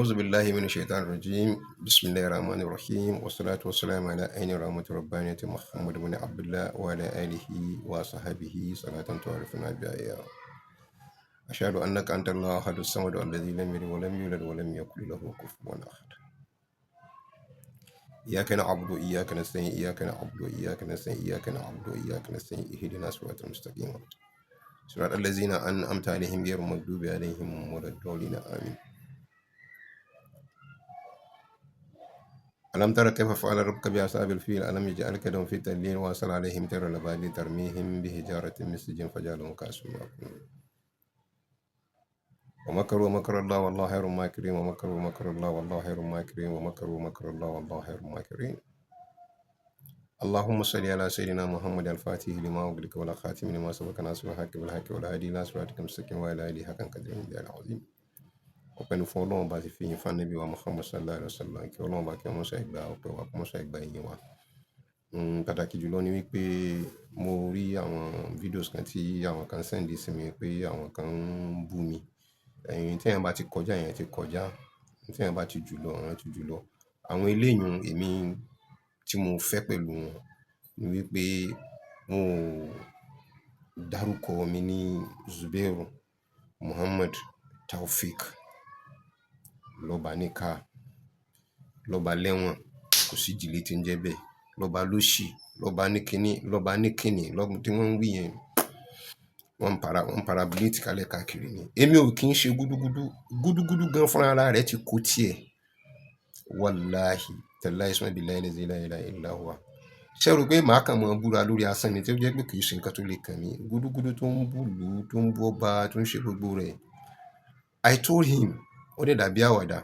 أعوذ بالله من الشيطان الرجيم بسم الله الرحمن الرحيم والصلاة والسلام على عين رحمة ربانية محمد بن عبد الله وعلى آله وصحبه صلاة تعرفنا بها. أشهد أنك أنت الله أحد الصمد الذي لم يلد ولم يولد ولم يكن له كفوا أحد. إياك نعبد وإياك نستعين إياك نعبد وإياك نستعين إياك نعبد وإياك نستعين اهدنا الصراط المستقيم صراط الذين أنعمت عليهم غير المغضوب عليهم ولا الضالين آمين. ألم تر كيف فعل ربك بأصحاب الفيل ألم يجعل كيدهم في تضليل وأرسل عليهم طيرا أبابيل ترميهم بحجارة من سجيل فجعلهم كعصف مأكول. ومكروا مكر الله والله خير الماكرين ومكروا مكر الله والله خير الماكرين ومكروا مكر الله والله خير الماكرين. اللهم صل على سيدنا محمد الفاتح لما أغلق والخاتم لما سبق ناصر الحق بالحق والهادي إلى صراطك المستقيم وعلى آله حق قدره العظيم. Ọpẹ́ ni fún Ọlọ́run bá ti fi yìn fún Ànábì wa Muhammad sallallahu alaihi wasallam kí Ọlọ́run bá kí wọ́n ṣe ìgbà ọpẹ́ wa kí wọ́n ṣe ìgbà ìyìn wa. Pàtàkì jùlọ ni wípé mo rí àwọn fídíòs kan tí àwọn kan sẹ́ndì sí mi pé àwọn kan ń bú mi. Tí èèyàn bá ti kọjá èèyàn ti kọjá, tí èèyàn bá ti jù lọ èèyàn ti jù lọ. Àwọn eléyìí èmi tí mo fẹ́ pẹ̀lú wọn ni wípé mo dárúkọ mi ní Zubairu Muhammad Taofeek lọ́ba níkà, lọ́ba lẹ́wọ̀n, kò sí ìdílé tí ń jẹ́ bẹ́ẹ̀, lọ́ba lóṣì, lọ́ba níkíní, lọ́ba níkíní, lọ́ba tí wọ́n ń wí yẹn wọ́n parabolate kalẹ̀ káàkiri ni. Èmi ò kí ń ṣe gúdúgúdú gan fúnra ara rẹ̀ ti kó tiẹ̀. Wallahi tallahi isma billahi la ilaha illa huwa. Ṣé rò pé màá kàn mọ́ búra lórí asán ni tí ó jẹ́ pé kì í ṣe nǹkan tó lè kàn mí. Gúdúgúdú tó ń búlù, tó ń bú ọba, tó ń ṣe gbogbo rẹ̀. I told him, ó dẹ̀ dàbí àwàdà.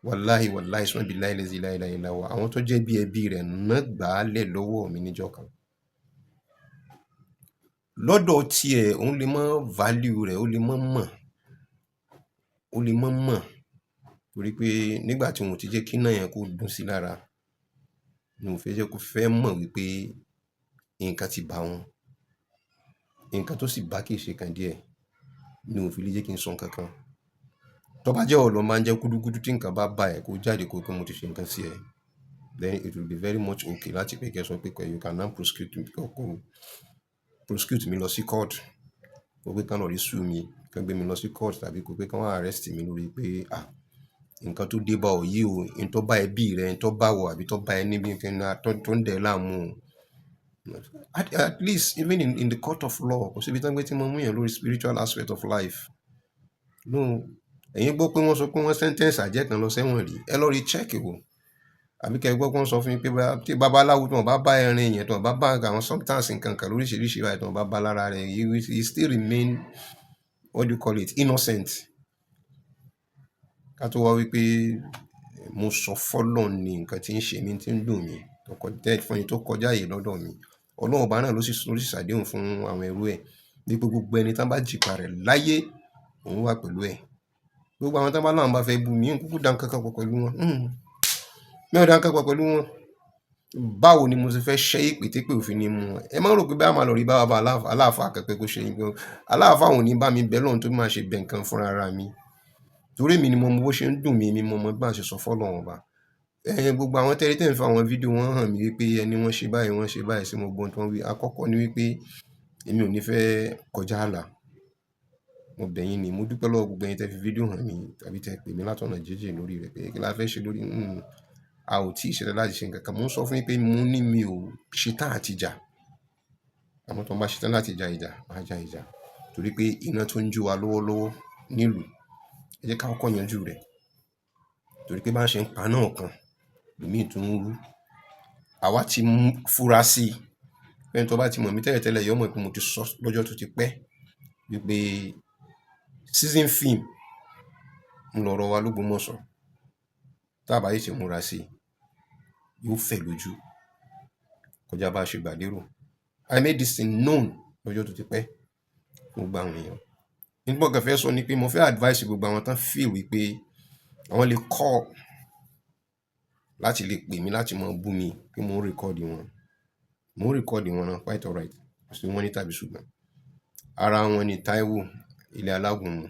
Wallahi isma billahi la ilaha illa huwa. Àwọn tó jẹ́ bí ẹbí rẹ̀ náà gbà á lẹ̀ lọ́wọ́ mi níjọ́ kan. Lọ́dọ̀ tiẹ̀ òun lè mọ́ value rẹ̀, ó lè mọ́ torí pé nígbà tí wọ́n ti jẹ́ kí náà yẹn kó dùn sí lára ni mo fẹ́ jẹ́ kó fẹ́ mọ̀ wípé nǹkan ti bá wọn. Nǹkan tó sì bá kì í ṣe kan díẹ̀ ni mo fi lè jẹ́ kí n sọ nǹkan kan. Tó bá jẹ́ ọ̀lọ́ máa ń jẹ́ gúdúgúdú tí nǹkan bá bá ẹ̀ kó jáde kó pé mo ti ṣe nǹkan sí ẹ, then it will be very much okay láti pé kẹ́ sọ pé you can now prosecute mi lọ sí court. Kó pé kán lọ rí sue mi, kán gbé mi lọ sí court tàbí kó pé kán wá arrest mi lórí pé nǹkan tó dé bá ọ yìí o, n tó bá ẹbí rẹ, n tó bá wọ àbí tó bá ẹ níbi tó ń dẹ̀ láàmú o. At least even in the court of law kò síbi tán gbé tí mo mú yẹn lórí spiritual aspect of life. No, ẹ̀yin gbọ́ pé wọ́n sọ pé wọ́n sentence àjẹ́ kan lọ sẹ́wọ̀n rí, ẹ lọ rí check wò. Àbí kẹ́ gbọ́ pé wọ́n sọ fún yín pé tí babaláwo tí wọ́n bá bá ẹran èèyàn tí wọ́n bá bá àwọn substance nǹkan kan lóríṣiríṣi báyìí tí wọ́n bá bá lára rẹ̀, he still remain innocent. Ká tó wá wípé mo sọ fọ́lọ́run ní nǹkan tí ń ṣe mí tí ń dùn mí fún ẹni tó kọjá yìí lọ́dọ̀ mi. Ọlọ́run ọba náà ló sì ṣàdéhùn fún àwọn ẹrú ẹ̀ bí gbogbo ẹni tán bá jìkà rẹ̀ láyé òun wà pẹ̀lú ẹ̀. Gbogbo àwọn tán bá láwọn bá fẹ́ bú mi, kúkú dá nǹkan kan pọ̀ pẹ̀lú wọn. Mi ò dá nǹkan pọ̀ pẹ̀lú wọn. Báwo ni mo ṣe fẹ́ ṣẹ́ ìpè tí pé òfin ni mu wọn? Ẹ má rò pé bá máa lọ rí bá aláàfáà kẹ́pẹ́ kó ṣe yín gan. Aláàfáà ò ní bá mi bẹ́ lọ́run tó máa ṣe bẹ̀ nǹkan fúnra ara mi. Torí mi ni mo mọ bó ṣe ń dùn mí, mi mo mọ bá ṣe sọ fọ́lọ́run ọba. Gbogbo àwọn tẹ́rí tẹ́ ń fa àwọn fídíò wọn hàn mí wípé ẹni wọ́n ṣe báyìí sí mo gbọ́n tó ń wí. Àkọ́kọ́ ni wípé èmi ò ní fẹ́ kọjá ààlà. Mo bẹ̀ yín ni, mo dúpẹ́ lọ́wọ́ gbogbo ẹ̀yin tẹ́ fi fídíò hàn mí tàbí tẹ́ pè mí látọ̀nà jíjìn lórí rẹ̀ pé kí la fẹ́ ṣe lórí a ò tí ì ṣe láti ṣe nǹkan kan. Mo ń sọ fún yín pé mo ní mi ò ṣetán àti jà. Àmọ́ tó ń bá ṣetán láti ja ìjà, máa ja ìjà. Torí pé iná tó ń jó wa lọ́wọ́lọ́wọ́ nílùú, ẹ jẹ́ ká kọ́kọ́ yanjú rẹ̀. Torí pé bá ṣe ń pa náà kan, ìmíì tún ń rú. Àwa ti fura sí i. Ẹni tó bá ti mọ̀ mí tẹ́lẹ̀tẹ́lẹ̀ yóò mọ̀ pé mo ti sọ lọ́jọ́ tó ti pẹ́ wípé season film ń lọ̀rọ̀ wa l'Ógbómọ̀ṣọ́. Tá bá yìí ṣe múra sí i, yóò fẹ̀ lójú kọjá bá ṣe gbàlérò. I made this thing known lọ́jọ́ tó ti pẹ́ fún gbogbo àwọn èèyàn. Nígbà kan fẹ́ sọ ni pé mo fẹ́ advice gbogbo àwọn tán feel wípé àwọn lè call láti lè pè mí láti máa bú mi pé mo ń record wọn. Mo ń record wọn náà quite alright. Kò sí wọ́n ní tàbí ṣùgbọ́n. Ara wọn ni Táíwò ilé alágúnmu.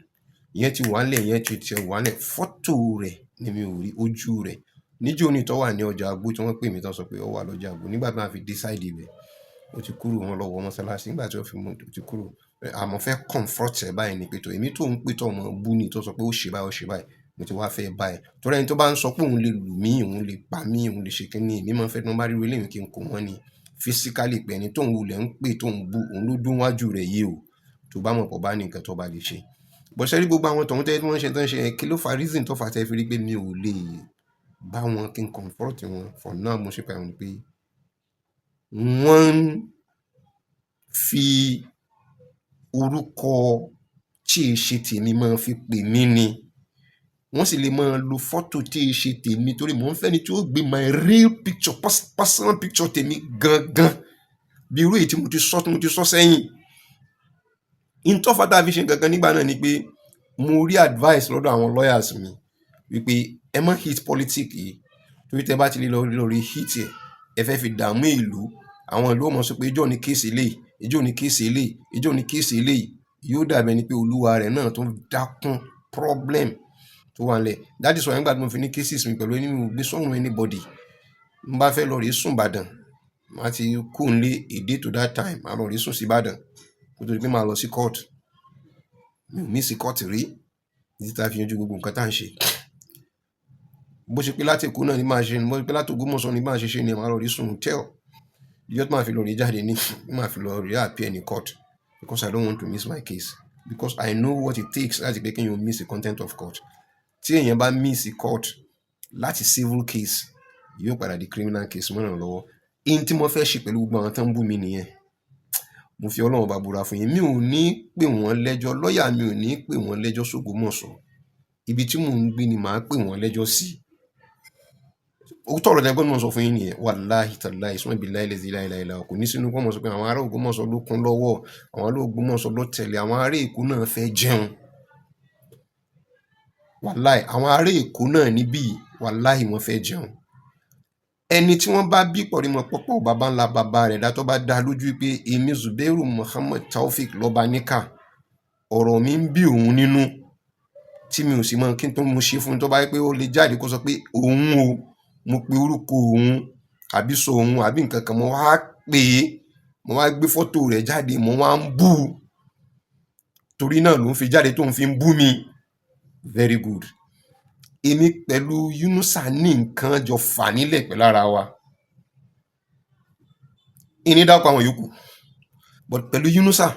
Ìyẹn ti wà nílẹ̀, ìyẹn ti wà nílẹ̀. Fọ́tò rẹ̀ ni mi ò rí ojú rẹ̀. Níjó ní tó wà ní ọjà Agbó tí wọ́n pè mí tán sọ pé ó wà lọ́jà Agbó nígbà tí wọ́n fi decide ibẹ̀ ó ti kúrò wọn lọ́wọ́ mọ́sálásí nígbà tí ó fi mú ó ti kúrò. Àmọ́ fẹ́ comfort ẹ̀ báyìí ni pé tó èmi tó ń pè tó ọmọ bú ni tó sọ pé ó ṣe báyìí ó ṣe báyìí mo ti wá fẹ́ báyìí torí ẹni tó bá ń sọ pé òun lè lù mí òun lè pa mí òun lè ṣe kínní èmi máa ń fẹ́ tí wọ́n bá rí ilé mi kí n kó wọn ni physically pé ẹni tó ń wulẹ̀ ń pè tó ń bú òun ló dún wájú rẹ̀ yìí o tó bá mọ̀ pọ̀ bá ní nǹkan tó bá lè ṣe. Bó ṣe rí gbogbo àwọn tọ̀hún tẹ́ tí wọ́n ṣe tán ṣe kí ló fa reason tó fà tẹ́ fi rí pé mi ò lè bá wọn kí n comfort wọn for now mo ṣe pé àwọn pé wọ́n fi orúkọ tí è ṣe tèmi máa fi pè mí ni wọ́n sì lè máa lo fọ́tò tí è ṣe tèmi torí mò ń fẹ́ ni tí ó gbé my real picture personal picture tèmi gangan bí irú èyí tí mo ti sọ sẹ́yìn. Ìtọ́fà tá a fi ṣe gangan nígbà náà ni pé mo rí advice lọ́dọ̀ àwọn lawyers mi wípé ẹ má hit politics yìí torí tẹ bá ti lè lórí hit ẹ fẹ́ fi dààmú ìlú àwọn ìlú ọmọ sọ pé ìjọ ní kéèsì eléyìí ìjọ ní kéèsì eléyìí ìjọ ní kéèsì eléyìí yóò dàbí ẹni pé olúwa rẹ̀ náà tó ń dákún problem tó wà nílẹ̀. That is why nígbà tí mo fi ní cases mi pẹ̀lú ẹni mi ò gbé sọ́run anybody n bá fẹ́ lọ rí sùn Ìbàdàn màá ti kú nílé a day to that time màá lọ rí sùn sí Ìbàdàn kó tó di pé màá lọ sí court mi ò miss court rí títí tá a fi yanjú gbogbo nǹkan tá à ń ṣe. Bó ṣe pé láti Èkó náà ni máa ṣe bó ṣe pé láti Ògbómọ̀ṣọ́ ni máa ṣe ni màá lọ rí sùn hotel ìjọ tí màá fi lọ rí jáde ní màá fi lọ rí appear ní court because I don't want to miss my case because I know what it takes láti pé kéèyàn miss the content of court. Tí èèyàn bá miss court láti civil case yóò padà di criminal case mọ́nà lọ́wọ́. In tí mo fẹ́ ṣe pẹ̀lú gbogbo àwọn tó ń bú mi nìyẹn. Mo fi Ọlọ́run bá búra fún yín mi ò ní pè wọ́n lẹ́jọ́ lọ́ọ̀yà mi ò ní pè wọ́n lẹ́jọ́ s'Ògbómọ̀ṣọ́ ibi tí mò ń gbé ni màá pè wọ́n lẹ́jọ́ sí. Ó tọrọ tẹgbọ́n mo sọ fún yín nìyẹn wàláhì tàláhì sọ́n ibi láìlẹ̀ láìláìlá kò ní sínú kọ́ mọ̀ sọ pé àwọn ará Ògbómọ̀ṣọ́ ló kún lọ́wọ́ àwọn ará Ògbómọ̀ṣọ́ ló tẹ̀lé àwọn ará Èkó náà fẹ́ jẹun wàláhì àwọn ará Èkó náà níbí wàláhì wọ́n fẹ́ jẹun. Ẹni tí wọ́n bá bí pọ̀rí mọ́ pọ́pọ́ bàbá ńlá bàbá rẹ̀ dá tó bá dá lójú pé èmi Zubairu Muhammad Taofik lọ́ba níkà ọ̀rọ̀ mi ń bí òun nínú tí mi ò sì mọ kí n tó mo ṣe fún un tó bá yẹ pé ó lè jáde kó sọ pé òun o mo pe orúkọ òun àbí sọ òun àbí nǹkan kan mo wá pè é mo wá gbé fọ́tò rẹ̀ jáde mo wá ń bú torí náà ló ń fi jáde tó ń fi ń bú mi very good. Èmi pẹ̀lú Yunusa ní nǹkan jọ fà nílẹ̀ pẹ̀lú ara wa ìní dákọ̀ àwọn yòókù but pẹ̀lú Yunusa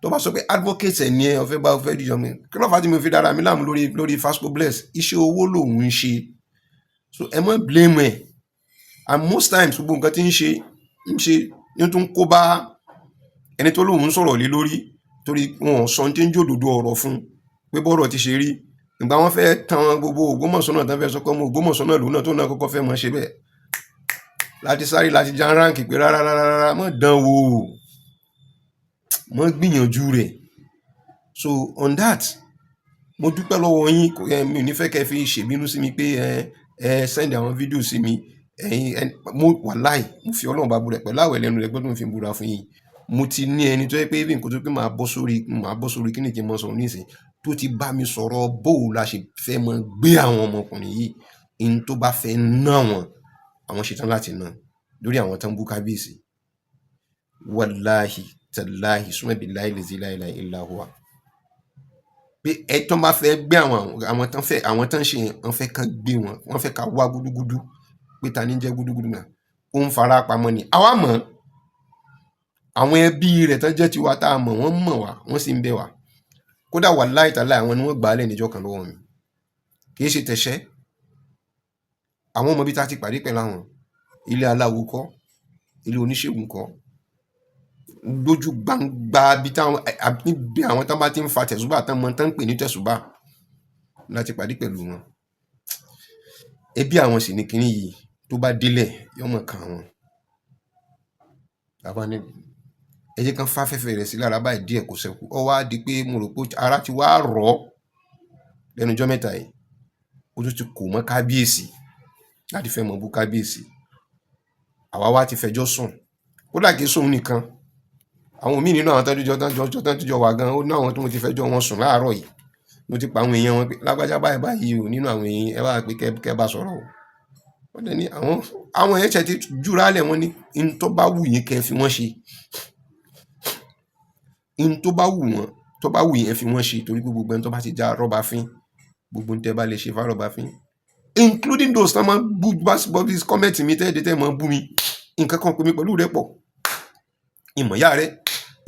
tó bá sọ pé advocate ẹ̀ ní ẹ ọ̀fẹ́ bá ọ̀fẹ́ díjọ mi kí ló fà á tí mo fi dára mi láàmú lórí Fasco Bless iṣẹ́ owó lòun ń ṣe so ẹ má blame ẹ̀ and most times gbogbo nǹkan tí ń ṣe ní tó ń kó bá ẹni tó lóun ń sọ̀rọ̀ lé lórí torí wọn sọ tí ń jòdòdó ọ̀rọ̀ fún pé bọ́rọ̀ ti ṣe rí ìgbà wọn fẹ́ tan gbogbo Ògbómọ̀ṣọ́ náà tán fẹ́ sọ pé ọmọ Ògbómọ̀ṣọ́ náà lòun náà tó náà kọ́kọ́ fẹ́ mọ ṣe bẹ́ẹ̀ láti sáré láti já ránkì pé rárá mọ́ dán wò mọ́ gbìyànjú rẹ̀ so on that mo dúpẹ́ lọ́wọ́ yín mi ò ní fẹ́ kẹ́ fi ṣèbínú sí mi pé ẹ send àwọn fídíò sí mi mo wàláì mo fi Ọlọ́run bá búra pẹ̀lú àwẹ̀ lẹ́nu rẹ̀ gbọ́dọ̀ mo fi búra fún yín mo ti ní ẹni tó yẹ pé even kó tó pé máa bọ́ sórí kí ni kí n mọ sọ̀rọ̀ nísìnyí tó ti bá mi sọ̀rọ̀ bóò la ṣe fẹ́ mọ gbé àwọn ọmọkùnrin yìí in tó bá fẹ́ ná wọn àwọn ṣetán láti ná lórí àwọn tán bú kábíyèsí wàláhì tàláhì súnmọ́ ibi láìláì ìlàhùwà pé ẹ̀tọ́ bá fẹ́ gbé àwọn tán ṣe wọ́n fẹ́ ká gbé wọn wọ́n fẹ́ ká wá gúdúgúdú pé ta ní jẹ́ gúdúgúdú náà ó ń fara pamọ́ ni àwa mọ̀ àwọn ẹbí rẹ̀ tán jẹ́ tiwa tá a mọ̀ wọ́n mọ̀ wá wọ́n sì ń bẹ̀ wá kódà wàláhì tàláhì àwọn ni wọ́n gbà á lẹ̀ níjọ́ kan lọ́wọ́ mi kì í ṣe tẹ̀ṣẹ́ àwọn ọmọ bí ta ti pàdé pẹ̀lú àwọn ilé aláwo kọ́ ilé oníṣègùn kọ́ lójú gbangba bí àwọn tán bá ti ń fa tẹ̀sùbà tán mọ tán ń pè ní tẹ̀sùbà láti pàdé pẹ̀lú wọn ẹbí àwọn sì ní kinní yìí tó bá délẹ̀ yọmọ kan wọn bàbá ní ẹjẹ kan fáfẹ́fẹ́ rẹ̀ sí lára báyìí díẹ̀ kò ṣẹ́kù ọ wá di pé mo rò pé ara ti wá rọ̀ lẹ́nu ọjọ́ mẹ́ta yìí ó tún ti kò mọ́ kábíyèsí láti fẹ́ mọ bú kábíyèsí àwa wá ti fẹjọ́ sùn kódà kìí sóun nìkan àwọn míì nínú àwọn tán jíjọ wà gan ó ní àwọn tó mo ti fẹjọ́ wọn sùn láàárọ̀ yìí mo ti pa àwọn èèyàn wọn pé lágbájá báyìí o nínú àwọn èèyàn ẹ wá pé kẹ́ bá sọ̀rọ̀ o wọ́n dẹ̀ ní àwọn èèyàn ṣẹ̀ ti júra lẹ̀ wọ́n ní in tó bá wù yín kẹ́ fi wọ́n ṣe in tó bá wù yín ẹ fi wọ́n ṣe torí pé gbogbo ẹni tó bá ti já rọ́bà fín gbogbo tẹ́ bá lè ṣe fá rọ́bà fín including those tán máa bú bọ́bí comment mi tẹ́ máa bú mi nǹkan kan pè mí pẹ̀lú rẹ̀ pọ̀ ìmọ̀ ìyá rẹ̀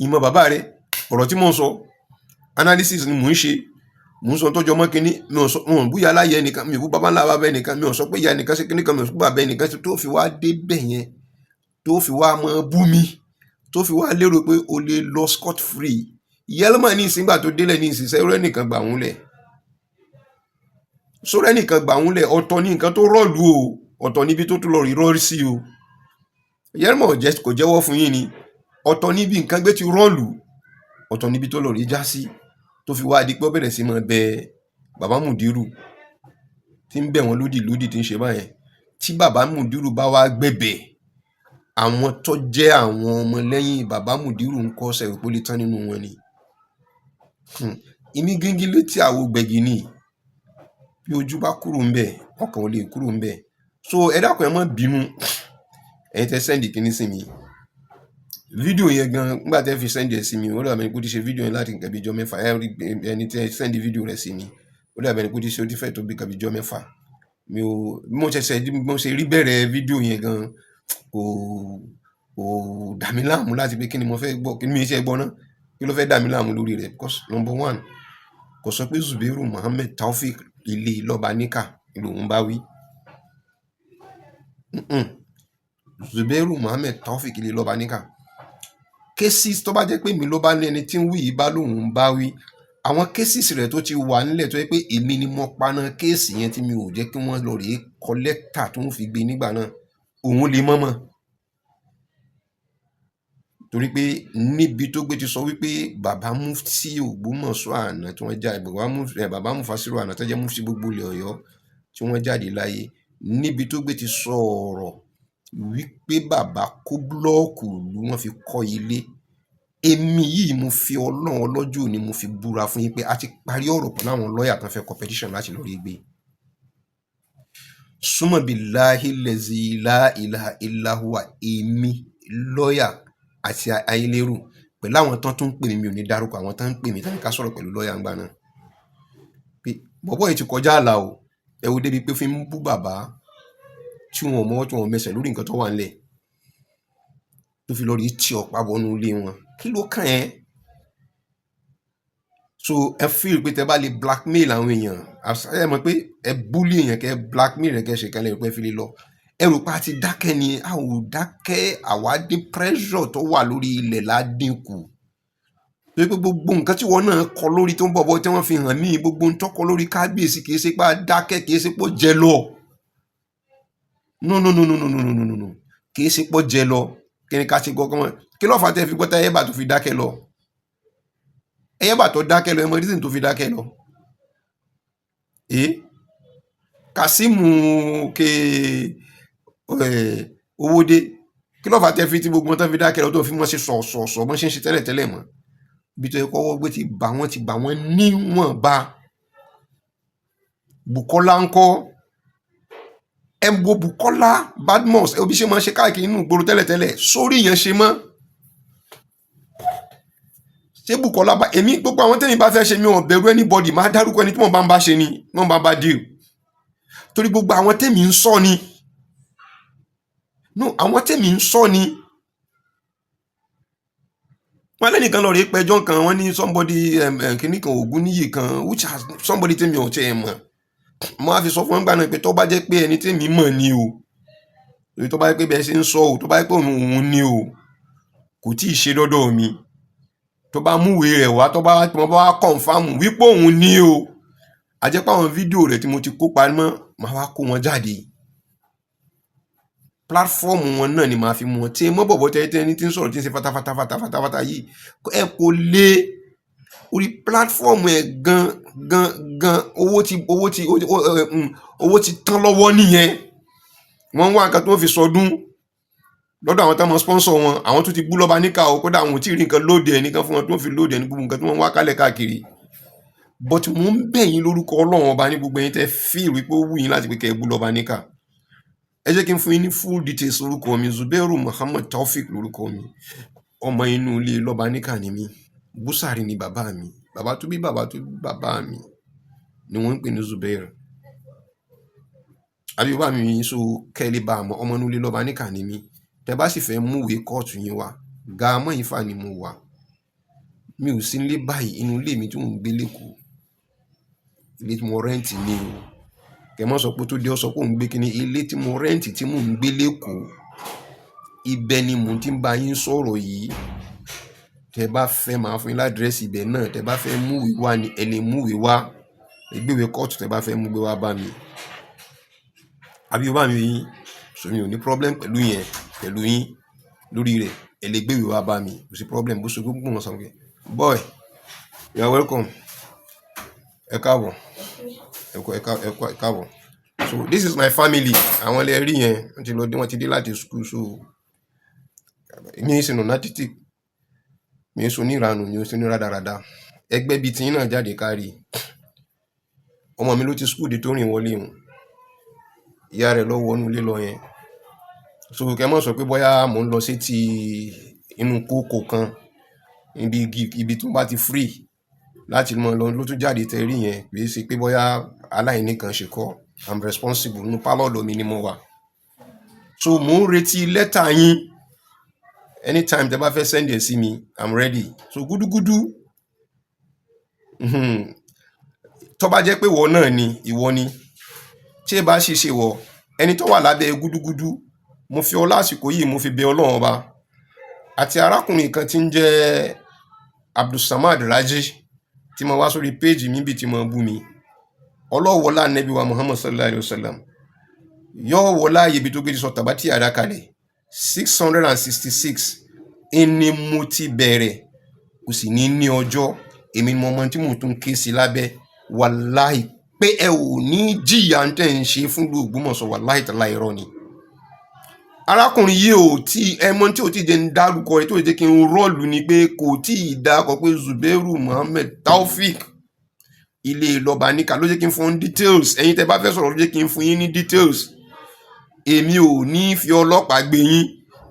ìmọ̀ bàbá rẹ̀ ọ̀rọ̀ tí mò ń sọ analysis ni mò ń ṣe mò ń sọ tọ́jú ọmọ kínní mi ò sọ wọn ò búyà láyé ẹnìkan mi ò bú bàbá ńlá bàbá ẹnìkan mi ò sọ pé ìyá ẹnìkan ṣe kínní kan mi ò sọ pé bàbá ẹnìkan tó fi wá dé bẹ̀ yẹn tó fi wá máa bú mi tó fi wá lérò pé o lè lọ scot free Yelma ní ìsìngbà tó délẹ̀ ní ìsìnsẹ́ rẹ́ nìkan gbà wọ́n lẹ̀ sórẹ́ nìkan gbà wọ́n lẹ̀ ọ̀tọ̀ ní nǹkan tó rọ̀lú o ọ̀tọ̀ níbi tó tún lọ rí rọ́ọ̀rí sí o Yelma kò jẹ́wọ́ fún yín ni ọ̀tọ̀ níbi nǹkan gbé ti rọ́ọ̀lù ọ̀tọ̀ níbi tó lọ rí já sí tó fi wá di pé ó bẹ̀rẹ̀ sí máa bẹ bàbá Mùdírù tí ń bẹ̀ wọ́n lódì tí ń ṣe báyẹn tí bàbá Mùdírù bá wá gbẹ̀bẹ̀ àwọn tó jẹ́ àwọn ọmọ lẹ́yìn bàbá Mùdírù ń kọ́ sẹ̀rù pólí tán nínú wọn ni ìmí gíngí létí àwo gbẹ̀gì ni bí ojú bá kúrò ń bẹ̀ ọkàn ò lè kúrò ń bẹ̀ so ẹ dákun ẹ má bínú ẹ̀yin tẹ́ sẹ́ndì kíní sí mi fídíò yẹn gan nígbà tẹ́ fi sẹ́ndì ẹ̀ sí mi ó dàbẹ̀ ni kó ti ṣe fídíò yẹn láti nǹkan bí ijọ́ mẹ́fà ẹni tẹ́ sẹ́ndì fídíò rẹ̀ sí mi ó dàbẹ̀ ni kó ti ṣe ó ti fẹ́ tó bí nǹkan bí ijọ́ mẹ́fà mo ṣe rí bẹ̀rẹ̀ fídíò yẹn gan kò dà mí láàmú láti pé kí ni mo fẹ́ gbọ́ kí ni mi ṣe gbọ́ náà kí ló fẹ́ dà mí láàmú lórí rẹ̀ because number one kò sọ pé Zubairu Muhammed Taofeek ilé lọ́ba níkà lòun bá wí Zubairu Muhammed Taofeek ilé lọ́ba níkà cases tó bá jẹ́ pé mi ló bá ní ẹni tí ń wí yìí bá lòun bá wí àwọn cases rẹ̀ tó ti wà nílẹ̀ tó yẹ pé èmi ni mo paná kéèsì yẹn tí mi ò jẹ́ kí wọ́n lọ rèé kọ́lẹ́tà tó ń fi gbé nígbà náà òun lè mọ́mọ́ torí pé níbi tó gbé ti sọ wípé bàbá mufti Ògbómọ̀ṣọ́ àná tí wọ́n jáde bàbá Mufasiru àná tó jẹ́ mufti gbogbo ilẹ̀ Ọ̀yọ́ tí wọ́n jáde láyé níbi tó gbé ti sọ ọ̀rọ̀ wípé bàbá kó búlọ́ọ̀kù lù wọ́n fi kọ́ ilé èmi yìí mo fi Ọlọ́run ọlọ́jọ́ ni mo fi búra fún yín pé a ti parí ọ̀rọ̀ pẹ̀lú àwọn lọ́ọ̀yà kan fẹ́ competition láti lórí gbé súnmọ́ billahi lẹ́zí la ilaha illa huwa èmi lọ́ọ̀yà àti ayélérù pẹ̀lú àwọn tán tó ń pè mí mi ò ní dárúkọ àwọn tán ń pè mí tán ká sọ̀rọ̀ pẹ̀lú lọ́ọ̀yà ńgbà náà pé bọ́bọ́ yìí ti kọjá àlà o ẹ wo débi pé fi ń bú bàbá tí wọn ò mọ́wọ́ tí wọn ò mẹsẹ̀ lórí nǹkan tó wà nílẹ̀ tó fi lọ rí tí ọ̀pá wọnú ilé wọn kí ló kàn ẹ́ so ẹ feel pé tẹ bá lè blackmail àwọn èèyàn ẹ mọ̀ pé ẹ bully èèyàn kẹ blackmail rẹ kẹ ṣe kan lẹ́yìn pé fi lè lọ ẹ rò pé a ti dákẹ́ ni a ò dákẹ́ àwa dín pressure tó wà lórí ilẹ̀ ládínkù pé gbogbo nǹkan tí wọn náà kọ lórí tó ń bọ̀bọ̀ tí wọ́n fi hàn mí gbogbo ń tọ́kọ lórí kábíyèsí kì í ṣe pé a dákẹ́ kì í ṣe pé ó jẹ lọ no kì í ṣe pé ó jẹ lọ kí ni ká ṣe gbọ́ kọ́mọ kí ló fà tẹ́ fi gbọ́tà ẹ̀yẹ́bà tó fi dákẹ́ lọ ẹ̀yẹ́bà tó dákẹ́ lọ ẹ̀mọ reason tó fi dákẹ́ lọ Kasimu ke Owódé kí ló fà tẹ́ fi tí gbogbo wọn tó fi dákẹ́ lọ tó fi wọ́n ṣe sọ̀ọ̀sọ̀ bọ́n ṣe ń ṣe tẹ́lẹ̀ mọ́ bí tó yẹ kọ́wọ́ gbé ti bà wọ́n níwọ̀nba Bukola ńkọ́ ẹ wo Bukola Badmus ẹ bí ṣe máa ṣe káàkiri inú ìgboro tẹ́lẹ̀tẹ́lẹ̀ sórí yẹn ṣe mọ́ ṣé Bukola bá èmi gbogbo àwọn tẹ́mi bá fẹ́ ṣe mi ò bẹ̀rù anybody máa dárúkọ ẹni tí wọ́n bá ń bá ṣe ni wọ́n bá deal torí gbogbo àwọn tẹ́mi ń sọ ni no àwọn tẹ́mi ń sọ ni wọ́n lẹ́nìkan lọ rí pẹjọ́ kan wọ́n ní somebody kìíní kan Ògúnníyì kan which has somebody tẹ́mi ò tẹ́ ẹ mọ̀ mo á fi sọ fún ẹgbàá náà pé tó bá jẹ́ pé ẹni tẹ́mi mọ̀ ni o èyí tó bá jẹ́ pé bẹ́ẹ̀ ṣe ń sọ o tó bá jẹ́ pé òun ni o kò tí ì ṣe dọ́dọ̀ mi tó bá múwèé rẹ̀ wá tó bá wá kọ̀ǹfàmù wípé òun ní o àjẹpá àwọn fídíò rẹ̀ tí mo ti kópa mọ́ máa wá kó wọn jáde pílátífọ́ọ̀mù wọn náà ni màá fi mú wọn tí mọ́ bọ̀bọ̀ tẹ́tẹ́ ní tí ń sọ̀rọ̀ tí ń ṣe fatafata yìí ẹ kò lè orí pílátífọ́ọ̀mù ẹ̀ gan owó ti tán lọ́wọ́ nìyẹn wọ́n ń wá nǹkan tó fi sọdún lọ́dọ̀ àwọn táwọn sponsor wọn àwọn tó ti bú lọ́ba níkà o kódà àwọn ò tí ì rí nǹkan lóde ẹ̀ nìkan fún wọn tó ń fi lóde ẹ̀ ní gbogbo nǹkan tí wọ́n ń wá kálẹ̀ káàkiri but mo ń bẹ̀ yín lórúkọ Ọlọ́run ọba ní gbogbo ẹ̀yin tẹ́ feel wípé ó wù yín láti pé kẹ́ ẹ bú lọ́ba níkà. Ẹ jẹ́ kí n fún yín ní full details lórúkọ mi. Zubairu Muhammad Taofik lórúkọ mi. Ọmọ inú ilé lọ́ba níkà ni mí. Búsàrí ni bàbá mi. Bàbá tó bí bàbá mi ni wọ́n ń pè ní Zubairu. Àbí bàbá mi so kẹ́lẹ́ bá àmọ́ ọmọ inú ilé lọ́ba níkà ni mí. Tẹ́ bá sì fẹ́ múwèé kóòtù yín wá, Gaamọ Ifá ni mo wà. Mi ò sí nílé báyìí, inú ilé mi tí mò ń gbé lÉkòó. Ilé tí mo rẹ́ǹtì ni o. Kẹ́ mọ́ sọ pé tó dé ọ sọ pé òun gbé kíní. Ilé tí mo rẹ́ǹtì tí mò ń gbé lÉkòó, ibẹ̀ ni mò ń ti bá yín sọ̀rọ̀ yìí. Tẹ́ bá fẹ́ máa fún yín ládírẹ́sì ibẹ̀ náà. Tẹ́ bá fẹ́ múwèé wá ni ẹ lè múwèé wá. Ẹ gbéwèé kóòtù tẹ́ bá fẹ́ mú gbé wá bá mi. Àbí bàbá mi yín, so mi ò ní problem pẹ̀lú yẹn, pẹ̀lú yín lórí rẹ̀. Ẹ lè gbéwèé wá bá mi. Kò sí problem bó ṣe gbogbo wọn sọ pé boy, you are welcome. Ẹ káàbọ̀. Ẹ káàbọ̀. So this is my family. Àwọn lè rí yẹn. Wọ́n ti dé láti school. So mi ṣe lunatic. Mi ṣe oníranù, mi ṣe oníradàradà. Ẹgbẹ́ bíi tiyín náà jáde kárí. Ọmọ mi ló ti school dé tó rìn wọlé wọn. Ìyá rẹ̀ lọ wọnú ilé lọ yẹn. So kẹ́ mọ́ sọ pé bóyá mò ń lọ sí ti inú kókó kan. Ibi tó bá ti free láti mọ lọ ló tún jáde tẹ̀rí yẹn. Kì í ṣe pé bóyá aláìní kan ṣe kọ́. I'm responsible. Nínú pálọ̀ ọ̀dọ̀ mi ni mo wà. So mò ń retí lẹ́tà yín. Anytime tẹ́ bá fẹ́ send ẹ̀ sí mi, I'm ready. So gúdúgúdú. Tó bá jẹ́ pé ìwọ náà ni, ìwọ ni. Tí ẹ bá ṣe wọ, ẹni tó wà lábẹ́ gúdúgúdú, mo fi ọlá àsìkò yìí mo fi bẹ̀ Ọlọ́run ọba. Àti arákùnrin kan tí ń jẹ́ Abdulsamad Raji tí mo wá sórí page mi bí tí mo bú mi. Ọlọ́wọ́lá Ànábì wa Muhammad sallallahu alaihi wasallam. Yóò wọlá ibi tó gbé ti sọ tàbátì àdákalẹ̀ 666 ẹni mo ti bẹ̀rẹ̀ kò sì ní ọjọ́. Èmi ni mo mọ̀ tí mo tún ké sí lábẹ́. Wàláhì pé ẹ ò ní jìyà tẹ́ ń ṣe fún Ògbómọ̀ṣọ́, wàláhì tàlá irọ́ ni. Arákùnrin yìí ò tí ẹmọ tí ò tí jẹ́ ń dárúkọ rẹ̀ tó jẹ́ kí n rọ́ọ̀lù ni pé kò tí ì dákọ̀ pé Zubairu Muhammad Taofik ilé lọ́ba níkà ló jẹ́ kí n fún details. Ẹ̀yin tẹ́ bá fẹ́ sọ̀rọ̀ ló jẹ́ kí n fún yín ní details. Èmi ò ní fi ọlọ́pàá gbé yín.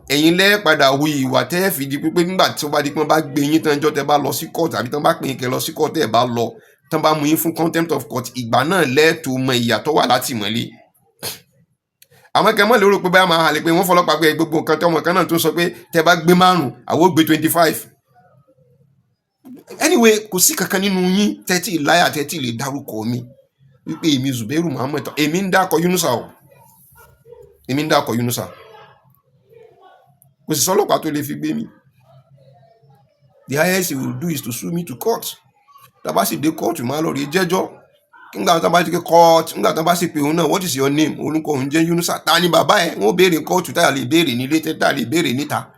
Ẹ̀yin lẹ́ padà hu ìwà tẹ́ fi di pípé nígbà tí ó bá di pé wọ́n bá gbé yín tán jọ́ tẹ́ bá lọ sí court àbí tán bá pè yín kẹ́ lọ sí court tẹ́ bá lọ tán bá mú yín fún contempt of court. Ìgbà náà lẹ́ẹ̀tọ́ mọ ìyà tó wà látìmọ́lé. Àwọn kẹ́mọ́ lérò pé báyà máa halẹ̀ pé wọ́n fọlọ́pàá gbé gbogbo nǹkan tí ọmọ kan náà tó sọ pé tẹ́ bá gbé 5 àwọn gbé 25. Anyway, kò sí kankan nínú yín tẹ́tí láyà tẹ́tí lè dárúkọ mi wípé èmi Zubairu Muhammad. Èmi ń dákọ̀ Yunusa o. Èmi ń dákọ̀ Yunusa. Kò sí sọ́lọ́pàá tó lè fi gbé mi. The highest he will do is to sue me to court. Tá bá sì dé court máa lọ rí jẹ́jọ́. Nígbà tó bá ti ké court, nígbà tó bá sì pé òun náà, what is your name? Orúkọ òun jẹ́ Yunusa. Ta ni bàbá ẹ̀? Wọ́n béèrè court tá lè béèrè nílé tá lè béèrè níta.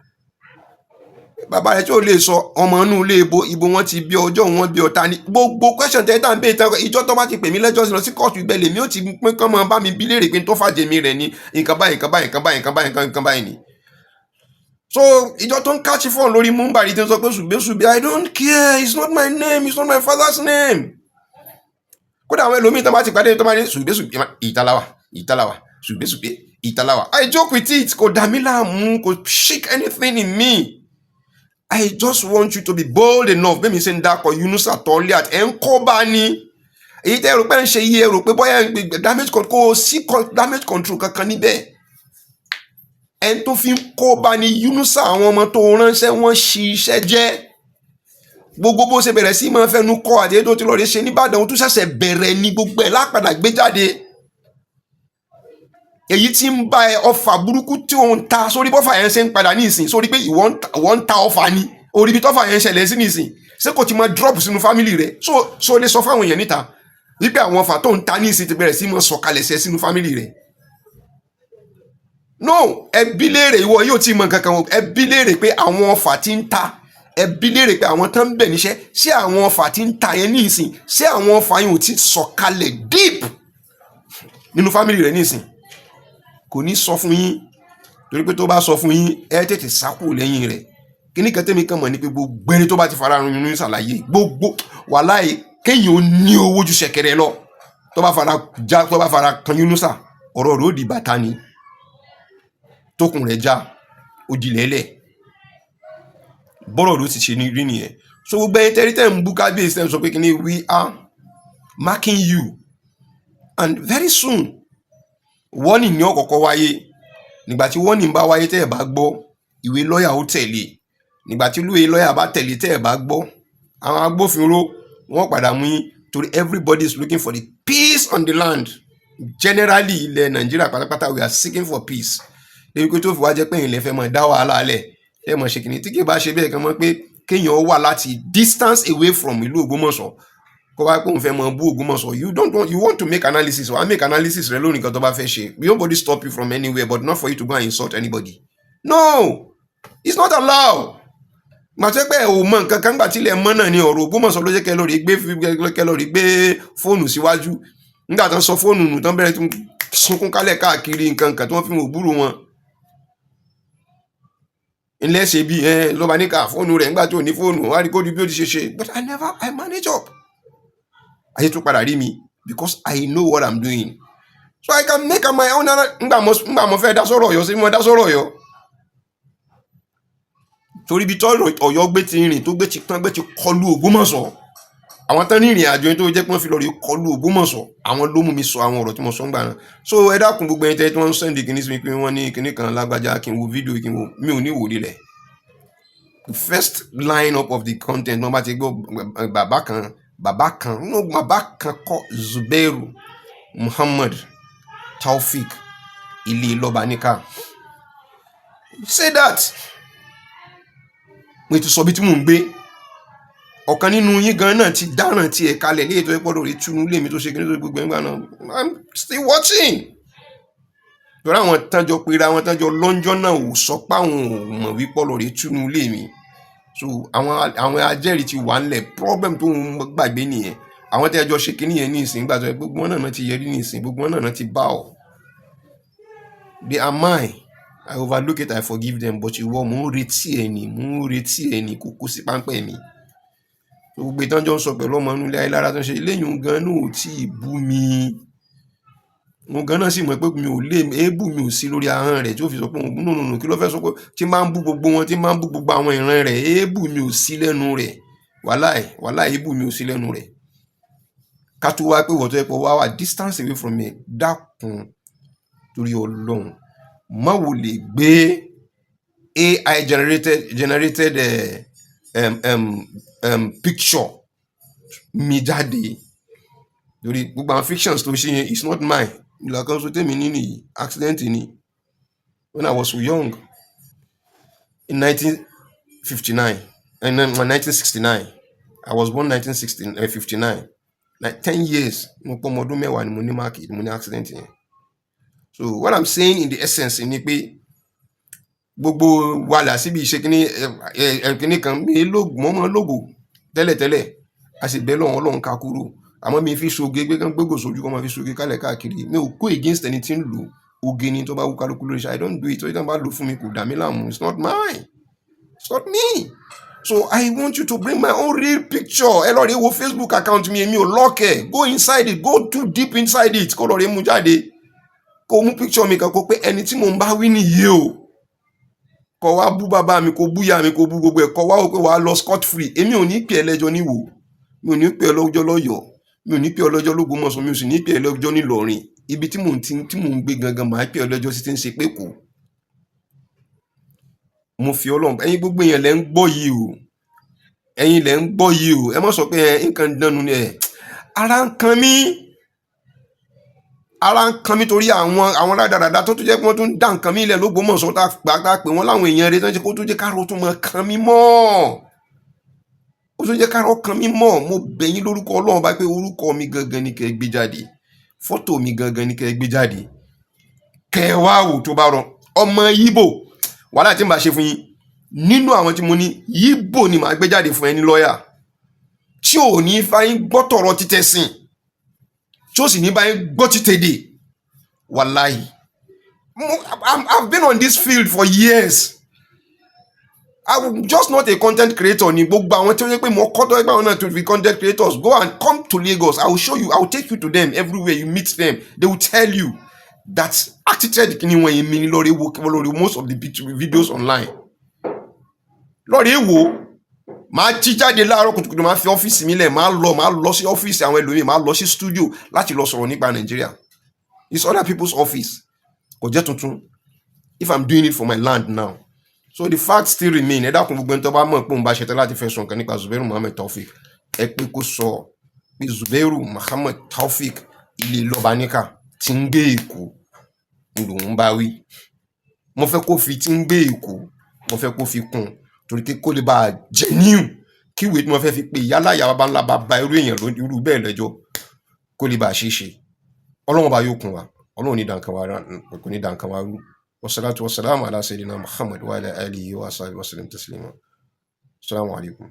Bàbá rẹ̀ tí ó lè sọ ọmọ inú ilé ibo wọn ti bí ọjọ́ wọn bí ọ̀tá ni. Gbogbo question tẹ́ tá ń béèrè tán ìjọ tó bá ti pè mí lẹ́jọ́ lọ sí court ibẹ̀ lèmi ó ti pín kán mọ́ bá mi bí léèrè pé tó fàjẹ́ mi rẹ̀ ni nǹkan báyìí ni. So ìjọ tó ń káàchì fọ́ọ̀n lórí múmbàrí tí ó sọ pé Zubairu, I don't care, it's not my name, it's not my father's name. Kódà àwọn ẹlòmíì tó bá ti pàdé tó máa ní Zubairu Ìtàláwà. I joke with it, kò dà mí láàmú, kò shake anything in me. I just want you to be bold enough. Bẹ́ẹ̀ mi ṣe ń dákọ̀ Yunusa tọ́lé àti ẹ̀ ń kọ́ bá ní. Èyí tẹ́ ẹ̀rọ pé ń ṣe iye ẹ̀rọ pé bóyá damage control kò sí damage control kankan níbẹ̀. Ẹni tó fi ń kọ́ bá ní Yunusa àwọn ọmọ tó ránṣẹ́ wọ́n ṣi iṣẹ́ jẹ́. Gbogbo bó ṣe bẹ̀rẹ̀ sí máa fẹnu kọ́ àti ètò tí lọ́ọ́ rí ṣe níbàdàn ó tún ṣẹ̀ṣẹ̀ bẹ̀rẹ̀ ní gbogbo ẹ̀ lápadà gbé jáde. Èyí tí ń bá ẹ ọfà burúkú tí ó ń ta sórí bọ́fà yẹn ṣe ń padà ní ìsìn sórí pé ìwọ ń ta ọfà ni orí ibi tọ́fà yẹn ṣẹlẹ̀ sí ní ìsìn ṣé kò ti máa drop sínú fámìlì rẹ̀ so lè sọ fáwọn èèyàn níta wípé àwọn ọfà tó ń ta ní ìsìn ti bẹ̀rẹ̀ sí máa sọ̀kalẹ̀ ṣẹ sínú fámìlì rẹ̀. No, ẹbí léèrè ìwọ yóò ti mọ kankan ẹbí léèrè pé àwọn ọfà tí ń ta ẹbí léèrè pé àwọn tán ń bẹ̀ níṣẹ́ ṣé àwọn ọfà tí ń ta yẹn ní ìsìn ṣé àwọn ọfà yẹn ò ti sọ̀kalẹ̀ deep nínú fámìlì rẹ̀ ní ìsìn. Kò ní sọ fún yín torí pé tó bá sọ fún yín ẹ tètè sákò lẹ́yìn rẹ̀. Kíní kan tẹ́mi kan mọ̀ ní pé gbogbo ẹni tó bá ti fara run nínú ìsàlàyé gbogbo wàláhì kéèyàn ó ní owó ju ṣẹ̀kẹ̀rẹ̀ lọ tó bá fara kan Yunusa ọ̀rọ̀ rẹ̀ ó di bàtà ni tókùn rẹ̀ já ó di lẹ́lẹ̀ bọ́rọ̀ ló ti ṣe ní rí nìyẹn. So gbogbo ẹni tẹ́rí tẹ́ ń bú kábíyèsí tẹ́ ń sọ pé kí ni we are marking you and very soon warning ní ọ̀kọ̀ọ̀kọ̀ wáyé. Nígbà tí warning bá wáyé tẹ́ ẹ̀ bá gbọ́ ìwé lọ́ọ̀yà ó tẹ̀lé. Nígbà tí ìwé lọ́ọ̀yà bá tẹ̀lé tẹ́ ẹ̀ bá gbọ́ àwọn agbófinró wọ́n padà mú yín torí everybody is looking for the peace on the land. Generally ilẹ̀ Nàìjíríà pátápátá we are seeking for peace. Lẹ́yìn pé tó fi wá jẹ́ pé ilẹ̀ fẹ́ mọ̀ dá wàhálà alẹ̀ ẹ mọ̀ ṣe kìíní tí kì í bá ṣe bẹ́ẹ̀ kan mọ́ pé kéèyàn wà láti distance away from ìlú Ògbómọ̀ṣọ́ kó wá pé òun fẹ́ mọ̀ bú Ògbómọ̀ṣọ́ you want to make analysis or I make analysis rẹ lórí nǹkan tó bá fẹ́ ṣe. Nobody stop you from anywhere but not for you to go and insult anybody. No, it's not allowed. Màtí pé ò mọ nǹkan kan gbà tílẹ̀ mọ́ náà ni ọ̀rọ̀ Ògbómọ̀ṣọ́ ló jẹ́ kẹ́ lórí gbé fóònù síwájú nígbà tó ń sọ fóònù nù tó ń bẹ̀rẹ̀ sunkún kálẹ̀ káàkiri nǹkan kan tí wọ́n fi mọ̀ òbúrò wọn. Ilé ṣe bí ló bá ní ká fóònù rẹ̀ nígbà tó ní fóònù wá rí kó di bí ó ti ṣe ṣe but I manage up. Ayé tó padà rí mi because I know what I'm doing so I can make my own. Nígbà mo fẹ́ dá sọ̀rọ̀ Ọ̀yọ́ sí mo dá sọ̀rọ̀ Ọ̀yọ́ torí ibi tó Ọ̀yọ́ gbé ti rìn tó gbé ti pọ́n gbé ti kọlu Ògbómọ̀ṣọ́ àwọn tán ní ìrìn àjò yẹn tó jẹ́ pé wọ́n fi lọ rí kọlu Ògbómọ̀ṣọ́ àwọn ló mú mi sọ àwọn ọ̀rọ̀ tí mo sọ ń gbà náà. So ẹ dákun gbogbo ẹni tẹ́ tí wọ́n ń sẹ́ndì kìíní sí mi pé wọ́n ní kìíní kan lágbájá kí n wo fídíò kí n wo mi ò ní wò rí rẹ̀. The first line up of the content wọ́n bá ti gbọ́ bàbá kan kọ́ Zubairu Muhammad Taofik ilé lọ́ba níkà. Say that mo ti sọ bí tí mò ń gbé ọ̀kan nínú yín gan náà ti dáràn tí ẹ̀ kalẹ̀ léyìí tó yẹ pọ́dọ̀ rí túnú lé mi tó ṣe kí ní tó gbogbo ẹgbẹ́ náà I'm still watching. Torí àwọn tánjọ pera àwọn tánjọ lọ́njọ́ náà ò sọ pé àwọn ò mọ̀ wí pọ́dọ̀ rí túnú lé mi. So àwọn ajẹ́rìí ti wà nílẹ̀ problem tó ń gbàgbé nìyẹn. Àwọn tí ẹjọ́ ṣe kí nìyẹn ní ìsìn gbàtọ́ gbogbo wọn náà ti yẹrí ní ìsìn gbogbo wọn náà ti bá ọ. They are mine. I overlook it, I forgive them but ìwọ mò ń retí ẹni kókó sí páńpẹ́ mi. Gbogbo ìtàn jọ ń sọ pẹ̀lú ọmọ inú ilé ayélujára tó ń ṣe eléyìí gan náà ò tí ì bú mi. Mo gan náà sì mọ̀ pé mi ò lè èébù mi ò sí lórí ahọ́n rẹ̀ tí ó fi sọ pé nùnùnù kí ló fẹ́ sọ pé tí máa ń bú gbogbo wọn tí máa ń bú gbogbo àwọn ìran rẹ̀ èébù mi ò sí lẹ́nu rẹ̀ wàláì èébù mi ò sí lẹ́nu rẹ̀. Ká tó wá pé wọ́n tó yẹ pé wá wà distance away from me dákun torí Ọlọ́run má wò lè gbé AI generated picture mi jáde lórí gbogbo àwọn fictions tó ṣe yẹn it's not mine. Ìlà kan so tèmi nínú yìí accident ni when I was so young in 1959 and 1969 I was born 1959 like 10 years mo pọ́ ọmọ ọdún mẹ́wàá ni mo ní máàkì mo ní accident yẹn. So what I'm saying in the essence ni pé gbogbo wàhálà síbi ìṣe kíní kan mi mọ́ lógo tẹ́lẹ̀tẹ́lẹ̀ a sì bẹ́ẹ̀ lọ́wọ́ Ọlọ́run ká kúrò àmọ́ mi fi ṣoge gbégbó sójú kọ́ máa fi ṣoge kálẹ̀ káàkiri mi ò kó against ẹni tí ń lò oge ni tó bá wú kálukú lórí ṣe I don't do it tó yẹ bá lò fún mi kò dà mí láàmú it's not mine it's not me. So I want you to bring my own real picture. Ẹ lọ rí wo Facebook account mi èmi ò lọ́kẹ̀ go inside it go too deep inside it kó lọ rí mú jáde kó mú picture mi kan kó pé ẹni tí mò ń bá wí nìyí o kó wá bú bàbá mi kó bú ìyá mi kó bú gbogbo ẹ̀ kó wá wò pé wàá lọ scot free èmi ò ní pè ẹ́ lẹ́jọ́ níwò mi ò ní pè ẹ́ lọ́jọ́ lọ́yọ̀ọ́ mi ò ní pè ẹ́ lọ́jọ́ l'Ógbómọ̀ṣọ́ mi ò sì ní pè ẹ́ lọ́jọ́ n'Ílọrin ibi tí mò ń gbé gangan màá pè ẹ́ lọ́jọ́ sí ti ń ṣe pé kò mo fi Ọlọ́run ẹ̀yin gbogbo èèyàn lẹ́ ń gbọ́ yìí o ẹ̀yin lẹ́ ń gbọ́ yìí o ẹ má sọ pé nǹkan dánu ni ara ń kan mí torí àwọn rádaràda tó tún jẹ́ pé wọ́n tún dá nǹkan mí ilẹ̀ l'Ógbómọ̀ṣọ́ tá a pè wọ́n láwọn èèyàn rẹ̀ tó ń ṣe kó tún jẹ́ káàró tún mọ kan mí mọ́ ó tún jẹ́ káàró kan mí mọ́ mo bẹ̀ yín lórúkọ Ọlọ́run bá pé orúkọ mi gangan ni kẹ́ gbé jáde fọ́tò mi gangan ni kẹ́ gbé jáde kẹ́ wá wò tó bá rọ ọmọ Yíbò wàhálà tí n bá ṣe fún yín nínú àwọn tí mo ní Yíbò ni màá gbé jáde fún ẹni lọ́ọ̀yà tí ò ní fáyín gbọ́tọ̀rọ̀ títẹ̀ sìn tí ó sì ní báyìí gbọ́ títẹ̀dé wàláhì I've been on this field for years I'm just not a content creator ni gbogbo àwọn tí ó yẹ pé mo kọ́ tó ẹgbẹ́ àwọn náà to be content creators. Go and come to Lagos. I will show you. I will take you to them everywhere you meet them. They will tell you that attitude kìíní wọn yẹn mi ni lórí most of the videos online. Lórí wo máa jí jáde láàárọ̀ kùtùkùtù máa fi ọ́fíìsì mi lẹ̀ máa lọ sí ọ́fíìsì àwọn ẹlòmíì máa lọ sí studio láti lọ sọ̀rọ̀ nípa Nàìjíríà. It's other people's office. Kò jẹ́ tuntun. If I'm doing it for my land now. So the fact still remain. Ẹ dákun gbogbo ẹni tó bá mọ̀ pé òun bá ṣetán láti fẹ́ sọ nǹkan nípa Zubairu Muhammed Taofeek. Ẹ pé kó sọ pé Zubairu Muhammed Taofeek ilé Lọ́baníkà tí ń gbé Èkó lòun bá wí. Mo fẹ́ kó fi tí ń gbé Èkó mo fẹ́ kó fi kún torí pé kó lè bá genuine kí ìwé tí mo fẹ́ fi pè yálàyà bàbá ńlá bàbá irú èèyàn lórí irú bẹ́ẹ̀ lẹ́jọ́ kó lè bá ṣe ṣe. Ọlọ́run bá yóò kún wa. Ọlọ́run ní dànkan wa rú. Wassalatu wassalamu ala sayyidina Muhammad wa ala alihi wa sahbihi wa sallam taslima. Assalamu alaikum.